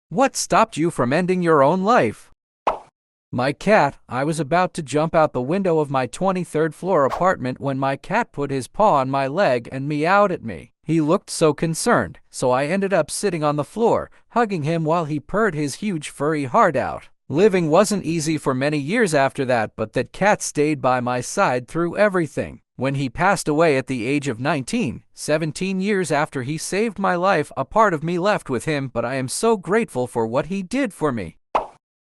What stopped you from ending your own life? My cat. I was about to jump out the window of my 23rd floor apartment when my cat put his paw on my leg and meowed at me. He looked so concerned, so I ended up sitting on the floor, hugging him while he purred his huge furry heart out. Living wasn't easy for many years after that, but that cat stayed by my side through everything. When he passed away at the age of 19, 17 years after he saved my life, a part of me left with him, but I am so grateful for what he did for me.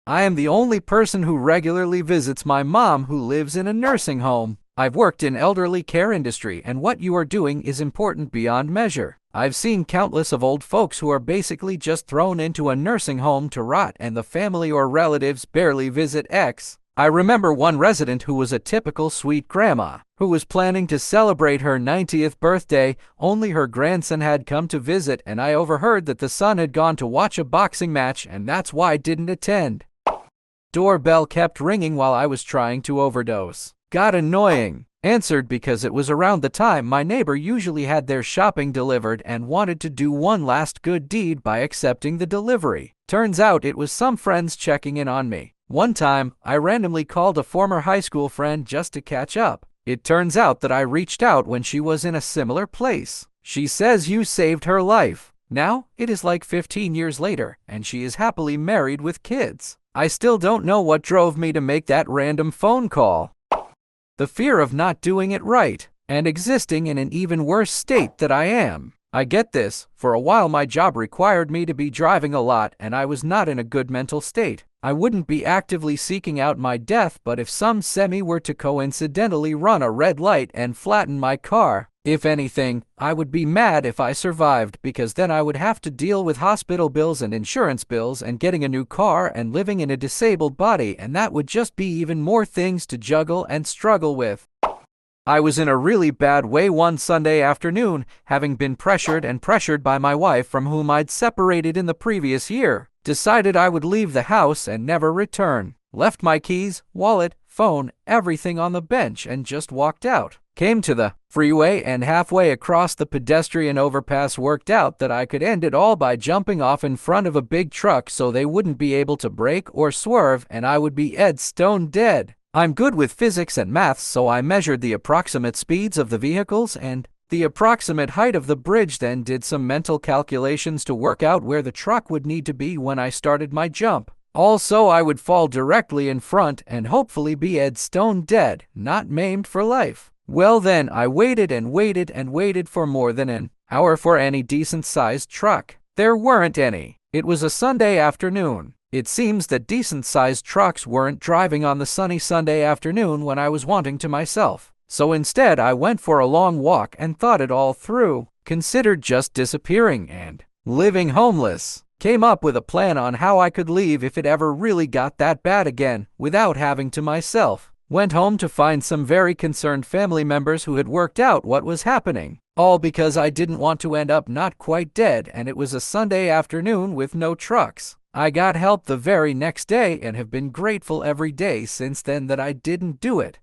I am the only person who regularly visits my mom, who lives in a nursing home. I've worked in elderly care industry, and what you are doing is important beyond measure. I've seen countless of old folks who are basically just thrown into a nursing home to rot, and the family or relatives barely visit X. I remember one resident who was a typical sweet grandma, who was planning to celebrate her 90th birthday, only her grandson had come to visit, and I overheard that the son had gone to watch a boxing match and that's why I didn't attend. Doorbell kept ringing while I was trying to overdose. Got annoying. Answered because it was around the time my neighbor usually had their shopping delivered and wanted to do one last good deed by accepting the delivery. Turns out it was some friends checking in on me. One time, I randomly called a former high school friend just to catch up. It turns out that I reached out when she was in a similar place. She says you saved her life. Now, it is like 15 years later, and she is happily married with kids. I still don't know what drove me to make that random phone call. The fear of not doing it right, and existing in an even worse state that I am. I get this. For a while my job required me to be driving a lot, and I was not in a good mental state. I wouldn't be actively seeking out my death, but if some semi were to coincidentally run a red light and flatten my car, if anything, I would be mad if I survived, because then I would have to deal with hospital bills and insurance bills and getting a new car and living in a disabled body, and that would just be even more things to juggle and struggle with. I was in a really bad way one Sunday afternoon, having been pressured by my wife, from whom I'd separated in the previous year. Decided I would leave the house and never return. Left my keys, wallet, phone, everything on the bench and just walked out. Came to the freeway, and halfway across the pedestrian overpass worked out that I could end it all by jumping off in front of a big truck so they wouldn't be able to brake or swerve, and I would be stone dead. I'm good with physics and maths, so I measured the approximate speeds of the vehicles and the approximate height of the bridge, then did some mental calculations to work out where the truck would need to be when I started my jump. Also, I would fall directly in front and hopefully be stone dead, not maimed for life. Well then, I waited and waited and waited for more than an hour for any decent-sized truck. There weren't any. It was a Sunday afternoon. It seems that decent-sized trucks weren't driving on the sunny Sunday afternoon when I was wanting to myself. So instead, I went for a long walk and thought it all through. Considered just disappearing and living homeless. Came up with a plan on how I could leave if it ever really got that bad again, without having to myself. Went home to find some very concerned family members who had worked out what was happening. All because I didn't want to end up not quite dead, and it was a Sunday afternoon with no trucks. I got help the very next day and have been grateful every day since then that I didn't do it.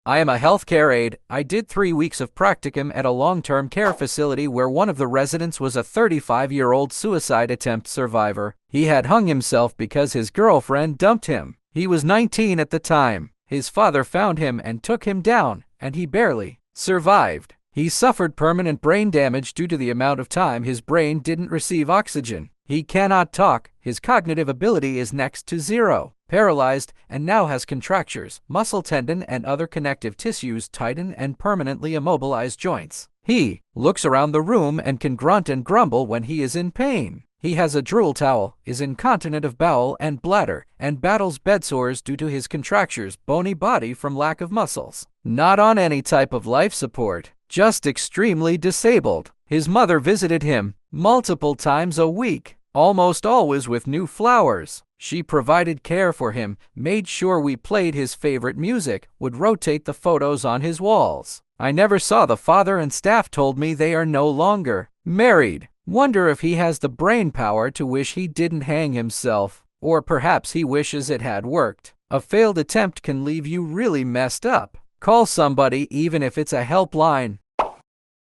I am a healthcare aide. I did 3 weeks of practicum at a long-term care facility where one of the residents was a 35-year-old suicide attempt survivor. He had hung himself because his girlfriend dumped him. He was 19 at the time. His father found him and took him down, and he barely survived. He suffered permanent brain damage due to the amount of time his brain didn't receive oxygen. He cannot talk, his cognitive ability is next to zero, paralyzed, and now has contractures, muscle tendon and other connective tissues tighten and permanently immobilize joints. He looks around the room and can grunt and grumble when he is in pain. He has a drool towel, is incontinent of bowel and bladder, and battles bedsores due to his contractures, bony body from lack of muscles. Not on any type of life support, just extremely disabled. His mother visited him multiple times a week, almost always with new flowers. She provided care for him, made sure we played his favorite music, would rotate the photos on his walls. I never saw the father, and staff told me they are no longer married. Wonder if he has the brain power to wish he didn't hang himself. Or perhaps he wishes it had worked. A failed attempt can leave you really messed up. Call somebody, even if it's a helpline.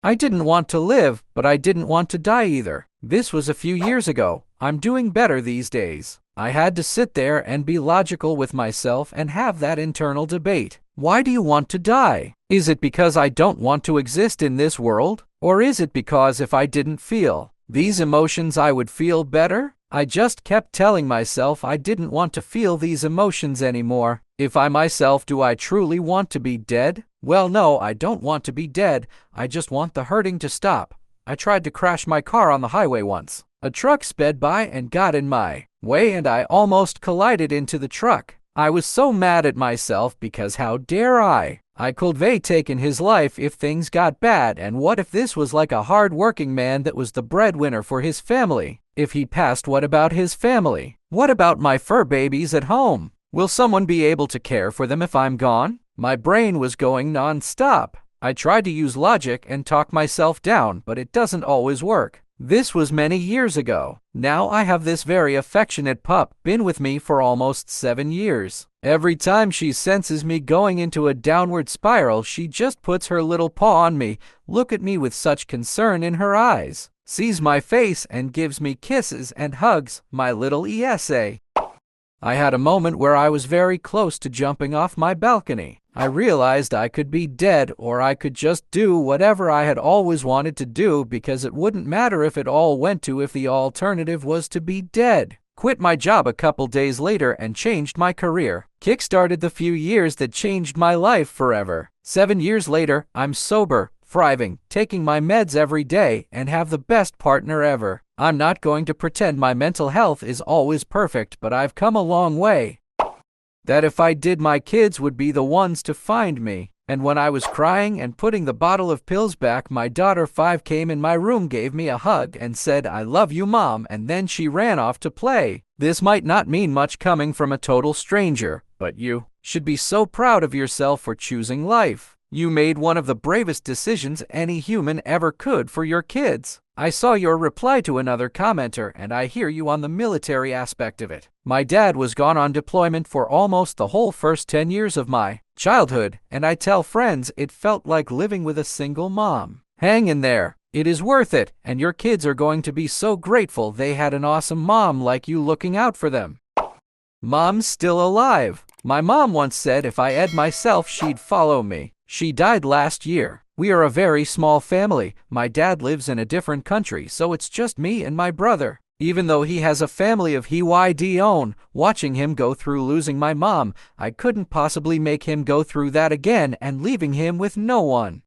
I didn't want to live, but I didn't want to die either. This was a few years ago. I'm doing better these days. I had to sit there and be logical with myself and have that internal debate. Why do you want to die? Is it because I don't want to exist in this world? Or is it because if I didn't feel these emotions I would feel better? I just kept telling myself I didn't want to feel these emotions anymore. If I myself, do I truly want to be dead? Well, no, I don't want to be dead. I just want the hurting to stop. I tried to crash my car on the highway once. A truck sped by and got in my way and I almost collided into the truck. I was so mad at myself because how dare I? I could have taken his life if things got bad, and what if this was like a hard-working man that was the breadwinner for his family? If he passed, what about his family? What about my fur babies at home? Will someone be able to care for them if I'm gone? My brain was going non-stop. I tried to use logic and talk myself down, but it doesn't always work. This was many years ago. Now I have this very affectionate pup, been with me for almost 7 years. Every time she senses me going into a downward spiral, she just puts her little paw on me, look at me with such concern in her eyes, sees my face and gives me kisses and hugs, my little ESA. I had a moment where I was very close to jumping off my balcony. I realized I could be dead or I could just do whatever I had always wanted to do because it wouldn't matter if it all went to if the alternative was to be dead. Quit my job a couple days later and changed my career. Kickstarted the few years that changed my life forever. 7 years later, I'm sober, thriving, taking my meds every day, and have the best partner ever. I'm not going to pretend my mental health is always perfect, but I've come a long way. That if I did, my kids would be the ones to find me. And when I was crying and putting the bottle of pills back, my daughter 5 came in my room, gave me a hug, and said, "I love you, Mom," and then she ran off to play. This might not mean much coming from a total stranger, but you should be so proud of yourself for choosing life. You made one of the bravest decisions any human ever could for your kids. I saw your reply to another commenter, and I hear you on the military aspect of it. My dad was gone on deployment for almost the whole first 10 years of my childhood, and I tell friends it felt like living with a single mom. Hang in there. It is worth it, and your kids are going to be so grateful they had an awesome mom like you looking out for them. Mom's still alive. My mom once said if I ed myself, she'd follow me. She died last year. We are a very small family. My dad lives in a different country, so it's just me and my brother. Even though he has a family of his own, watching him go through losing my mom, I couldn't possibly make him go through that again and leaving him with no one.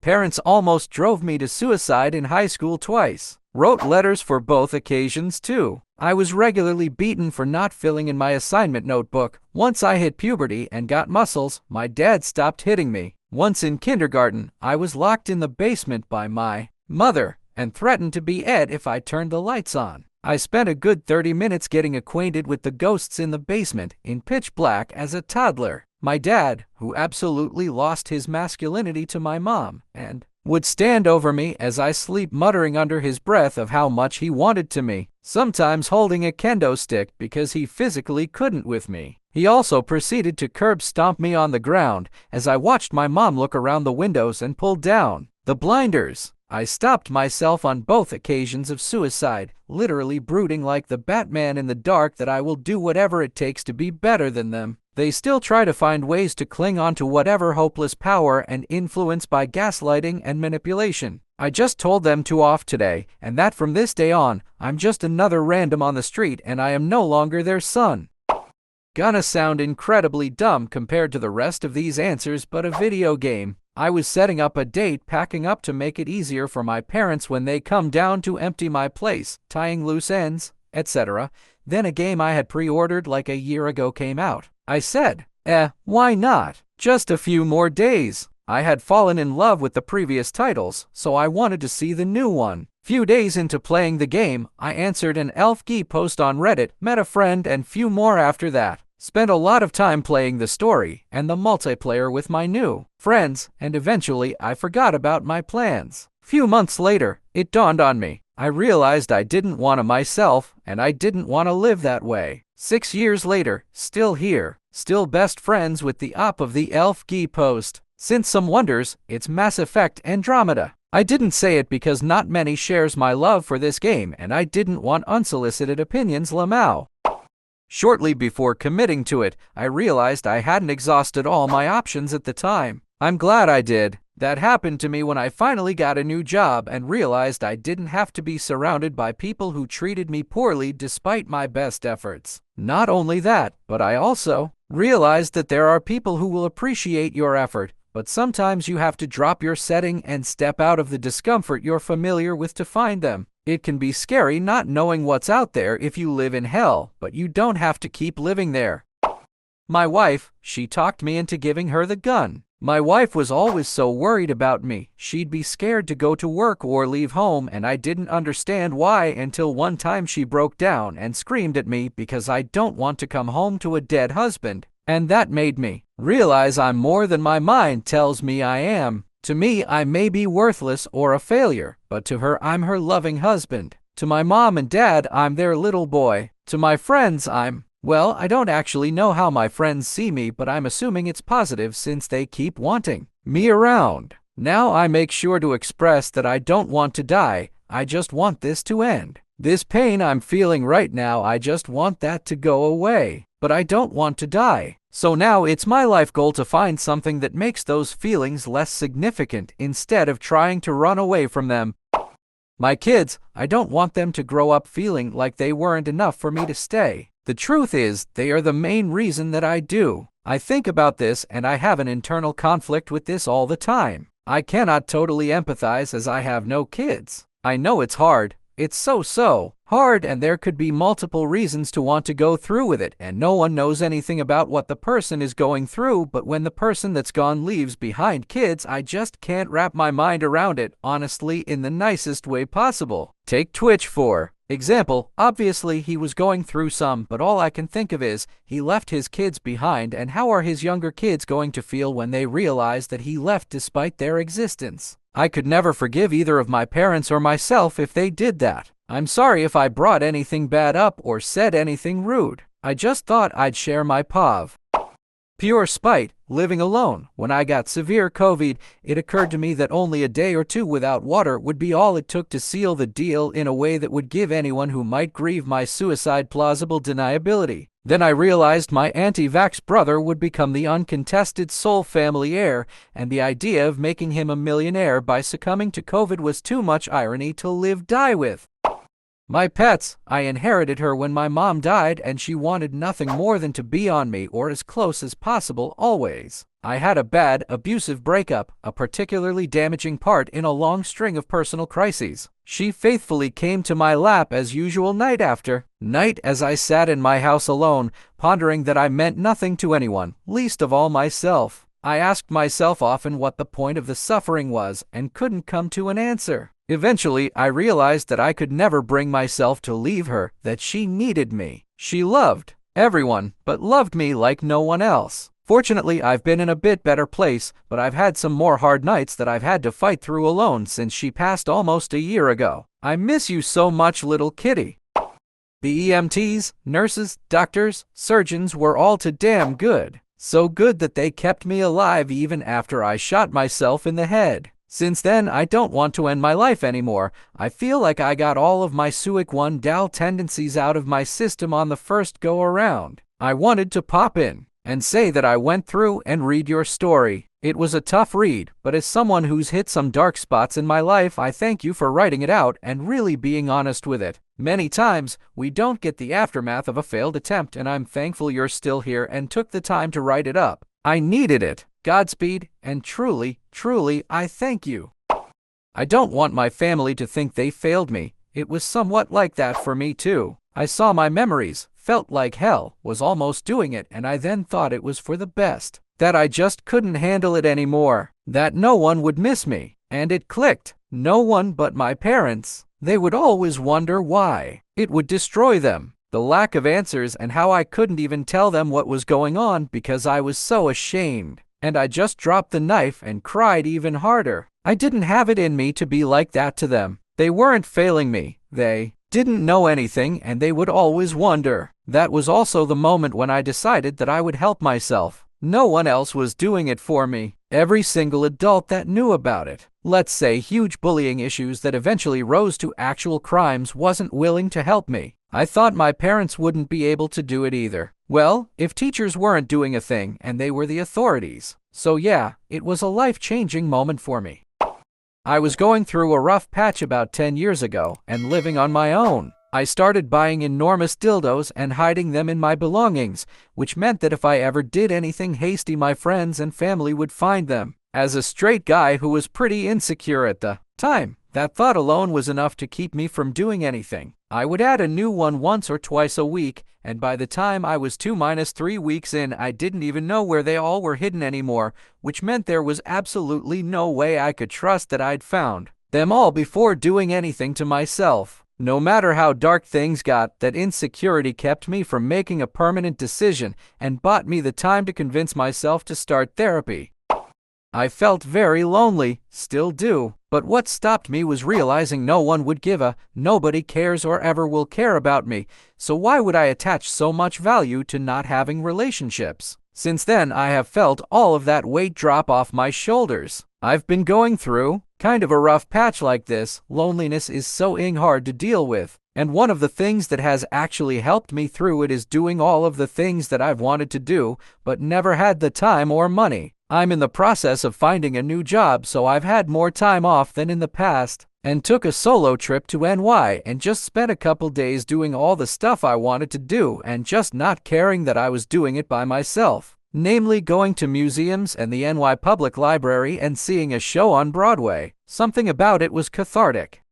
Parents almost drove me to suicide in high school twice. Wrote letters for both occasions too. I was regularly beaten for not filling in my assignment notebook. Once I hit puberty and got muscles, my dad stopped hitting me. Once in kindergarten, I was locked in the basement by my mother and threatened to be ed if I turned the lights on. I spent a good 30 minutes getting acquainted with the ghosts in the basement in pitch black as a toddler. My dad, who absolutely lost his masculinity to my mom, and would stand over me as I sleep, muttering under his breath of how much he wanted to me, sometimes holding a kendo stick because he physically couldn't with me. He also proceeded to curb stomp me on the ground as I watched my mom look around the windows and pull down the blinders. I stopped myself on both occasions of suicide, literally brooding like the Batman in the dark that I will do whatever it takes to be better than them. They still try to find ways to cling on to whatever hopeless power and influence by gaslighting and manipulation. I just told them to off today, and that from this day on, I'm just another random on the street and I am no longer their son. Gonna sound incredibly dumb compared to the rest of these answers, but a video game. I was setting up a date, packing up to make it easier for my parents when they come down to empty my place, tying loose ends, etc. Then a game I had pre-ordered like a year ago came out. I said, why not? Just a few more days. I had fallen in love with the previous titles, so I wanted to see the new one. Few days into playing the game, I answered an ElfGee post on Reddit, met a friend, and few more after that. Spent a lot of time playing the story and the multiplayer with my new friends, and eventually I forgot about my plans. Few months later, it dawned on me. I realized I didn't want to myself, and I didn't want to live that way. 6 years later, still here, still best friends with the op of the ElfGee post. Since some wonders, it's Mass Effect Andromeda. I didn't say it because not many shares my love for this game and I didn't want unsolicited opinions, Lamau. Shortly before committing to it, I realized I hadn't exhausted all my options at the time. I'm glad I did. That happened to me when I finally got a new job and realized I didn't have to be surrounded by people who treated me poorly despite my best efforts. Not only that, but I also realized that there are people who will appreciate your effort, but sometimes you have to drop your setting and step out of the discomfort you're familiar with to find them. It can be scary not knowing what's out there if you live in hell, but you don't have to keep living there. My wife, she talked me into giving her the gun. My wife was always so worried about me. She'd be scared to go to work or leave home, and I didn't understand why until one time she broke down and screamed at me because I don't want to come home to a dead husband. And that made me realize I'm more than my mind tells me I am. To me, I may be worthless or a failure, but to her, I'm her loving husband. To my mom and dad, I'm their little boy. To my friends, well, I don't actually know how my friends see me, but I'm assuming it's positive since they keep wanting me around. Now I make sure to express that I don't want to die, I just want this to end. This pain I'm feeling right now, I just want that to go away. But I don't want to die. So now it's my life goal to find something that makes those feelings less significant instead of trying to run away from them. My kids, I don't want them to grow up feeling like they weren't enough for me to stay. The truth is, they are the main reason that I do. I think about this and I have an internal conflict with this all the time. I cannot totally empathize as I have no kids. I know it's hard. It's so hard, and there could be multiple reasons to want to go through with it, and no one knows anything about what the person is going through, but when the person that's gone leaves behind kids, I just can't wrap my mind around it, honestly, in the nicest way possible. Take Twitch for example. Obviously he was going through some, but all I can think of is, he left his kids behind, and how are his younger kids going to feel when they realize that he left despite their existence? I could never forgive either of my parents or myself if they did that. I'm sorry if I brought anything bad up or said anything rude. I just thought I'd share my POV. Pure spite, living alone. When I got severe COVID, it occurred to me that only a day or two without water would be all it took to seal the deal in a way that would give anyone who might grieve my suicide plausible deniability. Then I realized my anti-vax brother would become the uncontested sole family heir, and the idea of making him a millionaire by succumbing to COVID was too much irony to die with. My pets, I inherited her when my mom died, and she wanted nothing more than to be on me or as close as possible always. I had a bad, abusive breakup, a particularly damaging part in a long string of personal crises. She faithfully came to my lap as usual night after night as I sat in my house alone, pondering that I meant nothing to anyone, least of all myself. I asked myself often what the point of the suffering was and couldn't come to an answer. Eventually, I realized that I could never bring myself to leave her, that she needed me. She loved everyone, but loved me like no one else. Fortunately, I've been in a bit better place, but I've had some more hard nights that I've had to fight through alone since she passed almost a year ago. I miss you so much, little kitty. The EMTs, nurses, doctors, surgeons were all too damn good. So good that they kept me alive even after I shot myself in the head. Since then, I don't want to end my life anymore. I feel like I got all of my Suic 1 Dal tendencies out of my system on the first go around. I wanted to pop in and say that I went through and read your story. It was a tough read, but as someone who's hit some dark spots in my life, I thank you for writing it out and really being honest with it. Many times, we don't get the aftermath of a failed attempt, and I'm thankful you're still here and took the time to write it up. I needed it. Godspeed, and truly, I thank you. I don't want my family to think they failed me. It was somewhat like that for me too. I saw my memories, felt like hell, was almost doing it, and I then thought it was for the best. That I just couldn't handle it anymore. That no one would miss me. And it clicked. No one but my parents. They would always wonder why. It would destroy them. The lack of answers and how I couldn't even tell them what was going on because I was so ashamed. And I just dropped the knife and cried even harder. I didn't have it in me to be like that to them. They weren't failing me. They didn't know anything, and they would always wonder. That was also the moment when I decided that I would help myself. No one else was doing it for me. Every single adult that knew about it, let's say huge bullying issues that eventually rose to actual crimes, wasn't willing to help me. I thought my parents wouldn't be able to do it either. Well, if teachers weren't doing a thing and they were the authorities. So yeah, it was a life-changing moment for me. I was going through a rough patch about 10 years ago and living on my own. I started buying enormous dildos and hiding them in my belongings, which meant that if I ever did anything hasty, my friends and family would find them. As a straight guy who was pretty insecure at the time, that thought alone was enough to keep me from doing anything. I would add a new one once or twice a week, and by the time I was 2-3 weeks in, I didn't even know where they all were hidden anymore, which meant there was absolutely no way I could trust that I'd found them all before doing anything to myself. No matter how dark things got, that insecurity kept me from making a permanent decision and bought me the time to convince myself to start therapy. I felt very lonely, still do, but what stopped me was realizing no one would give a, nobody cares or ever will care about me, so why would I attach so much value to not having relationships? Since then, I have felt all of that weight drop off my shoulders. I've been going through kind of a rough patch like this. Loneliness is so hard to deal with, and one of the things that has actually helped me through it is doing all of the things that I've wanted to do, but never had the time or money. I'm in the process of finding a new job, so I've had more time off than in the past, and took a solo trip to NY and just spent a couple days doing all the stuff I wanted to do and just not caring that I was doing it by myself. Namely, going to museums and the NY Public Library and seeing a show on Broadway. Something about it was cathartic.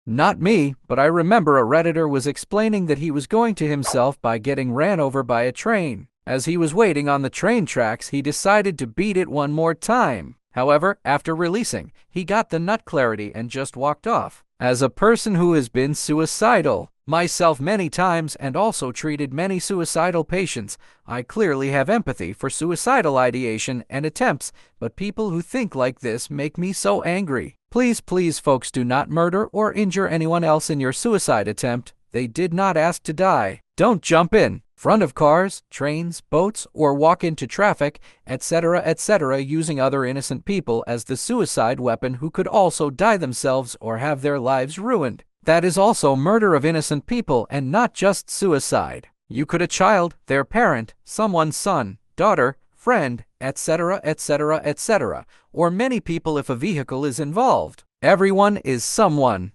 Not me, but I remember a Redditor was explaining that he was going to himself by getting ran over by a train. As he was waiting on the train tracks, he decided to beat it one more time. However, after releasing, he got the nut clarity and just walked off. As a person who has been suicidal myself many times and also treated many suicidal patients, I clearly have empathy for suicidal ideation and attempts, but people who think like this make me so angry. Please, please, folks, do not murder or injure anyone else in your suicide attempt. They did not ask to die. Don't jump in front of cars, trains, boats, or walk into traffic, etc., using other innocent people as the suicide weapon who could also die themselves or have their lives ruined. That is also murder of innocent people and not just suicide. You could a child, their parent, someone's son, daughter, friend, etc., or many people if a vehicle is involved. Everyone is someone.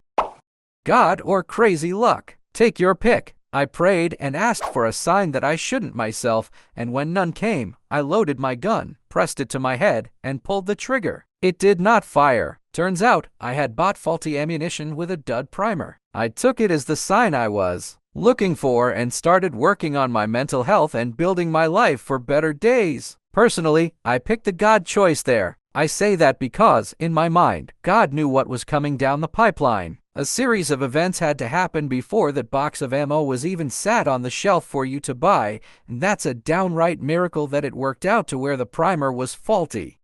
God or crazy luck. Take your pick. I prayed and asked for a sign that I shouldn't myself, and when none came, I loaded my gun, pressed it to my head, and pulled the trigger. It did not fire. Turns out, I had bought faulty ammunition with a dud primer. I took it as the sign I was looking for and started working on my mental health and building my life for better days. Personally, I picked the God choice there. I say that because, in my mind, God knew what was coming down the pipeline. A series of events had to happen before that box of ammo was even sat on the shelf for you to buy, and that's a downright miracle that it worked out to where the primer was faulty.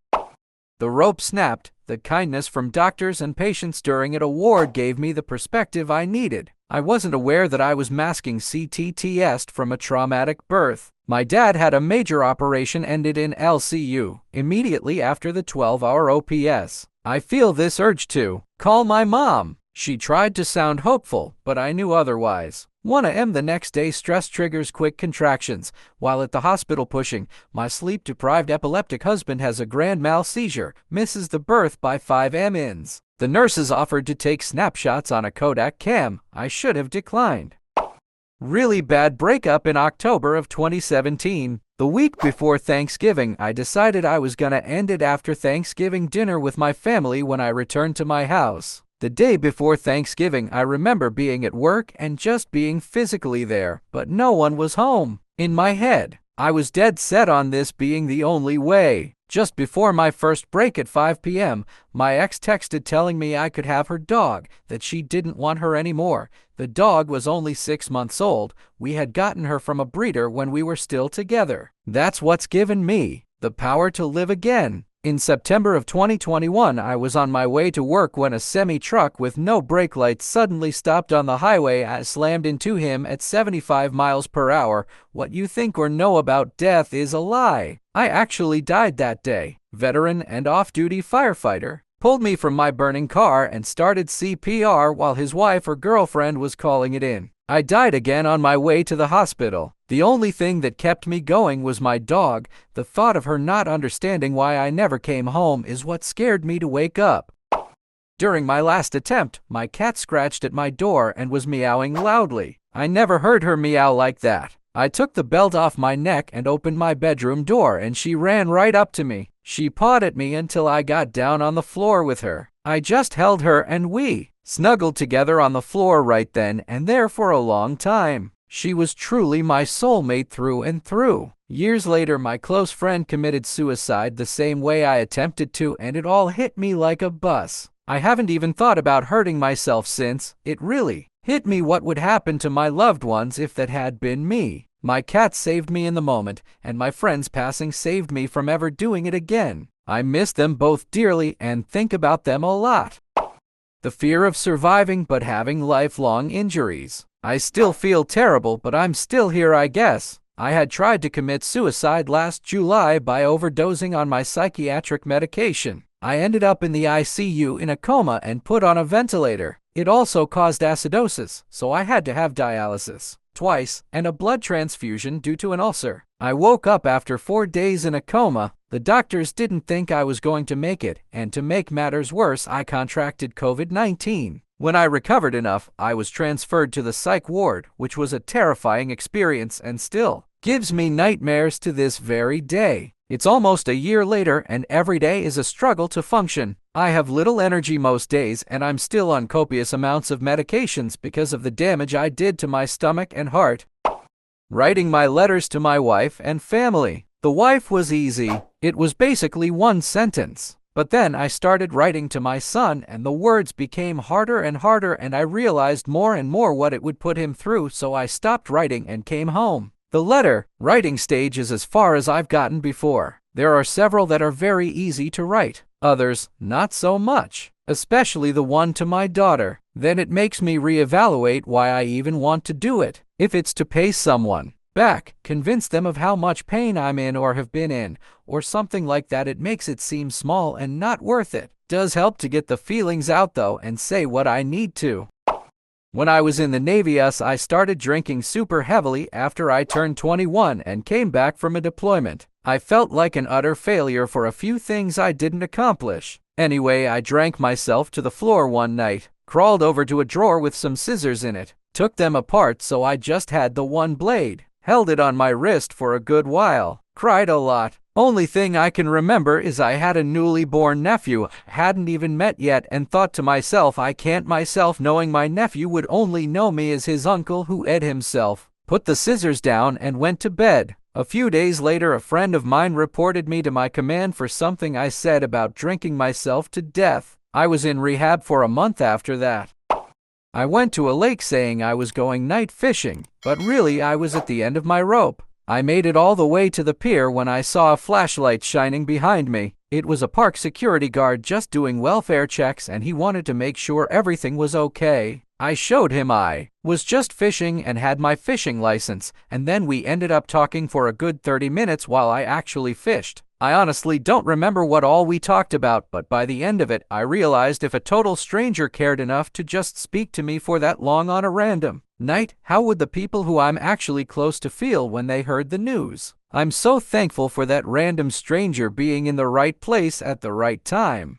The rope snapped. The kindness from doctors and patients during an award gave me the perspective I needed. I wasn't aware that I was masking CTTS from a traumatic birth. My dad had a major operation ended in LCU immediately after the 12-hour OPS. I feel this urge to call my mom. She tried to sound hopeful, but I knew otherwise. 1 a.m. the next day, stress triggers quick contractions. While at the hospital pushing, my sleep-deprived epileptic husband has a grand mal seizure, misses the birth by 5 mins. The nurses offered to take snapshots on a Kodak cam. I should have declined. Really bad breakup in October of 2017. The week before Thanksgiving, I decided I was gonna end it after Thanksgiving dinner with my family when I returned to my house. The day before Thanksgiving, I remember being at work and just being physically there, but no one was home. In my head, I was dead set on this being the only way. Just before my first break at 5 p.m., my ex texted telling me I could have her dog, that she didn't want her anymore. The dog was only 6 months old. We had gotten her from a breeder when we were still together. That's what's given me the power to live again. In September of 2021, I was on my way to work when a semi-truck with no brake lights suddenly stopped on the highway. I slammed into him at 75 miles per hour. What you think or know about death is a lie. I actually died that day. Veteran and off-duty firefighter pulled me from my burning car and started CPR while his wife or girlfriend was calling it in. I died again on my way to the hospital. The only thing that kept me going was my dog. The thought of her not understanding why I never came home is what scared me to wake up. During my last attempt, my cat scratched at my door and was meowing loudly. I never heard her meow like that. I took the belt off my neck and opened my bedroom door, and she ran right up to me. She pawed at me until I got down on the floor with her. I just held her and we snuggled together on the floor right then and there for a long time. She was truly my soulmate through and through. Years later, my close friend committed suicide the same way I attempted to, and it all hit me like a bus. I haven't even thought about hurting myself since. It really hit me what would happen to my loved ones if that had been me. My cat saved me in the moment, and my friend's passing saved me from ever doing it again. I miss them both dearly and think about them a lot. The fear of surviving but having lifelong injuries. I still feel terrible, but I'm still here, I guess. I had tried to commit suicide last July by overdosing on my psychiatric medication. I ended up in the ICU in a coma and put on a ventilator. It also caused acidosis, so I had to have dialysis twice and a blood transfusion due to an ulcer. I woke up after 4 days in a coma. The doctors didn't think I was going to make it, and to make matters worse, I contracted COVID-19. When I recovered enough, I was transferred to the psych ward, which was a terrifying experience and still gives me nightmares to this very day. It's almost a year later, and every day is a struggle to function. I have little energy most days, and I'm still on copious amounts of medications because of the damage I did to my stomach and heart. Writing my letters to my wife and family. The wife was easy. It was basically one sentence. But then I started writing to my son, and the words became harder and harder, and I realized more and more what it would put him through, so I stopped writing and came home. The letter writing stage is as far as I've gotten before. There are several that are very easy to write, others not so much, especially the one to my daughter. Then it makes me reevaluate why I even want to do it. If it's to pay someone back, convince them of how much pain I'm in or have been in, or something like that, it makes it seem small and not worth it. Does help to get the feelings out though and say what I need to. When I was in the Navy, I started drinking super heavily after I turned 21 and came back from a deployment. I felt like an utter failure for a few things I didn't accomplish. Anyway, I drank myself to the floor one night, crawled over to a drawer with some scissors in it, took them apart so I just had the one blade, held it on my wrist for a good while, cried a lot. Only thing I can remember is I had a newly born nephew, hadn't even met yet, and thought to myself, I can't myself, knowing my nephew would only know me as his uncle who ate himself. Put the scissors down and went to bed. A few days later, a friend of mine reported me to my command for something I said about drinking myself to death. I was in rehab for a month after that. I went to a lake saying I was going night fishing, but really I was at the end of my rope. I made it all the way to the pier when I saw a flashlight shining behind me. It was a park security guard just doing welfare checks, and he wanted to make sure everything was okay. I showed him I was just fishing and had my fishing license, and then we ended up talking for a good 30 minutes while I actually fished. I honestly don't remember what all we talked about, but by the end of it, I realized if a total stranger cared enough to just speak to me for that long on a random night, how would the people who I'm actually close to feel when they heard the news? I'm so thankful for that random stranger being in the right place at the right time.